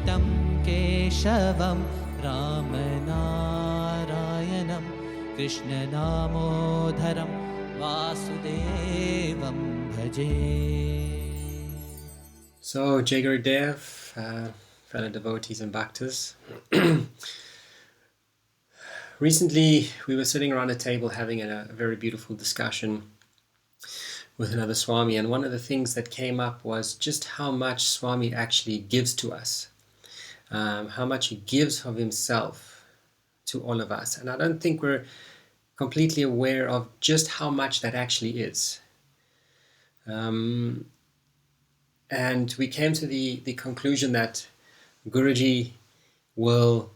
तं केशवं रामनारायणं कृष्णदामोदरं वासुदेवं भजे. So, Jai Gurudev, fellow devotees and bhaktas. Recently, we were sitting around a table having a very beautiful discussion with another Swami, and one of the things that came up was just how much Swami actually gives to us, how much he gives of himself to all of us. And I don't think we're completely aware of just how much that actually is. And we came to the conclusion that Guruji will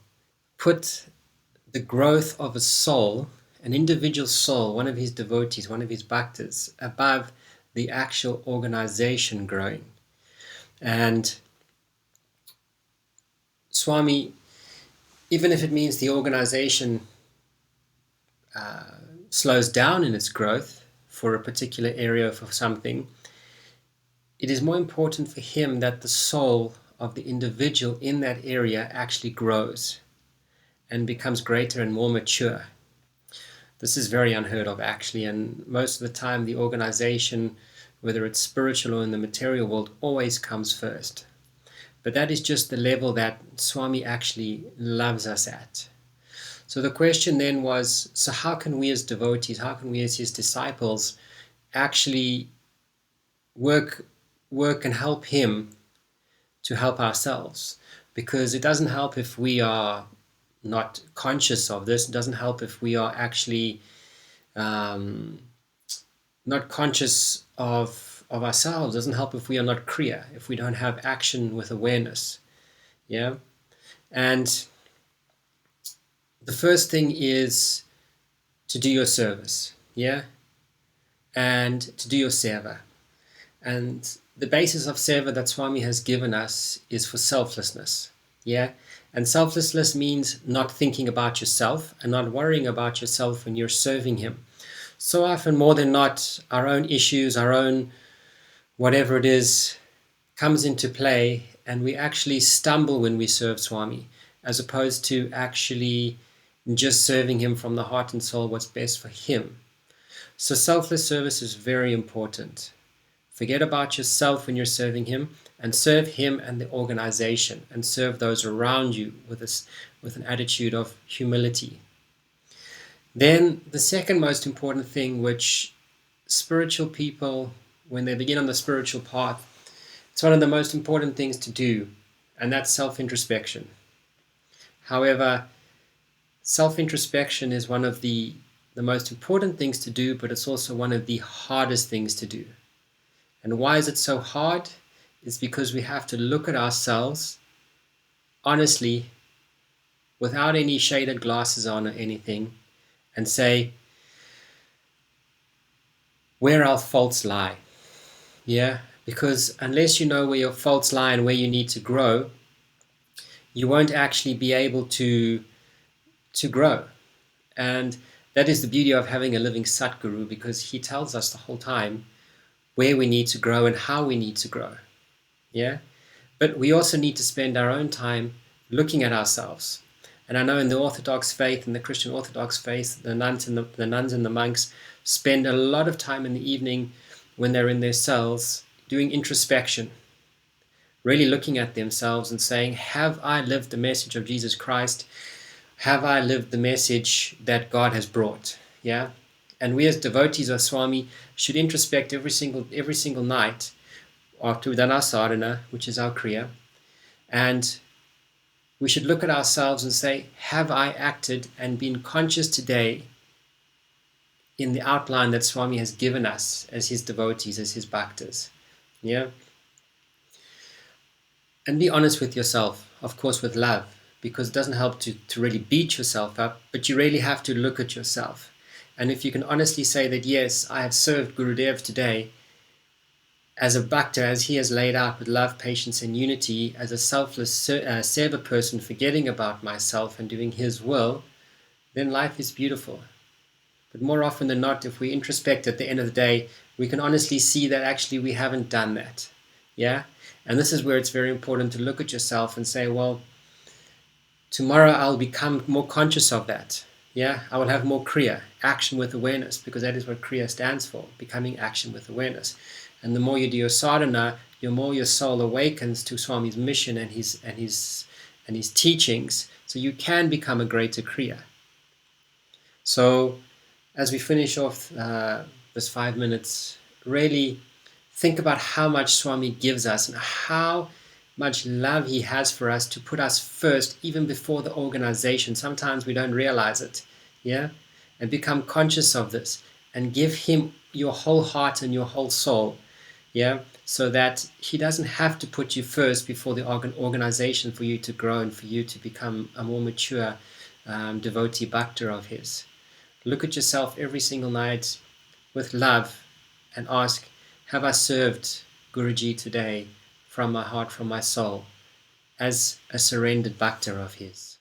put the growth of a soul, an individual soul, one of his devotees, one of his bhaktas, above the actual organization growing. And Swami, even if it means the organization slows down in its growth for a particular area of something, it is more important for him that the soul of the individual in that area actually grows and becomes greater and more mature. This is very unheard of, actually, and most of the time the organization, whether it's spiritual or in the material world, always comes first. But that is just the level that Swami actually loves us at. So the question then was, so how can we as devotees, how can we as his disciples actually work and help him to help ourselves? Because it doesn't help if we are not conscious of this. It doesn't help if we are actually not conscious of ourselves. It doesn't help if we are not kriya, if we don't have action with awareness. Yeah. And the first thing is to do your service. Yeah. And to do your seva. And the basis of seva that Swami has given us is for selflessness. Yeah. And selflessness means not thinking about yourself and not worrying about yourself when you're serving him. So often, more than not, our own issues, our own whatever it is, comes into play, and we actually stumble when we serve Swami, as opposed to actually just serving him from the heart and soul, what's best for him. So selfless service is very important. Forget about yourself when you're serving him, and serve him and the organization, and serve those around you with an attitude of humility. Then the second most important thing, which spiritual people, when they begin on the spiritual path, it's one of the most important things to do, and that's self-introspection. However, self-introspection is one of the most important things to do, but it's also one of the hardest things to do. And why is it so hard? It's because we have to look at ourselves honestly, without any shaded glasses on or anything, and say where our faults lie. Yeah, because unless you know where your faults lie and where you need to grow, you won't actually be able to grow. And that is the beauty of having a living Satguru, because he tells us the whole time where we need to grow and how we need to grow. Yeah, but we also need to spend our own time looking at ourselves. And I know in the Orthodox faith, in the Christian Orthodox faith, the nuns and the monks spend a lot of time in the evening when they're in their cells doing introspection, really looking at themselves and saying, have I lived the message of Jesus Christ? Have I lived the message that God has brought? Yeah. And we as devotees of Swami should introspect every single night after we've done our sadhana, which is our kriya, and we should look at ourselves and say, have I acted and been conscious today in the outline that Swami has given us as his devotees, as his bhaktas? Yeah. And be honest with yourself, of course, with love, because it doesn't help to really beat yourself up, but you really have to look at yourself. And if you can honestly say that, yes, I have served Gurudev today as a bhakta, as he has laid out with love, patience, and unity, as a selfless seva person, forgetting about myself and doing his will, then life is beautiful. But more often than not, if we introspect at the end of the day, we can honestly see that actually we haven't done that. Yeah? And this is where it's very important to look at yourself and say, well, tomorrow I'll become more conscious of that. Yeah, I will have more Kriya, action with awareness, because that is what Kriya stands for, becoming action with awareness. And the more you do your sadhana, the more your soul awakens to Swami's mission and his teachings, so you can become a greater Kriya. So as we finish off this 5 minutes, really think about how much Swami gives us and how much love he has for us to put us first, even before the organization. Sometimes we don't realize it, yeah? And become conscious of this and give him your whole heart and your whole soul, yeah? So that he doesn't have to put you first before the organization for you to grow and for you to become a more mature devotee bhakta of his. Look at yourself every single night with love and ask, have I served Guruji today from my heart, from my soul, as a surrendered bhakta of his?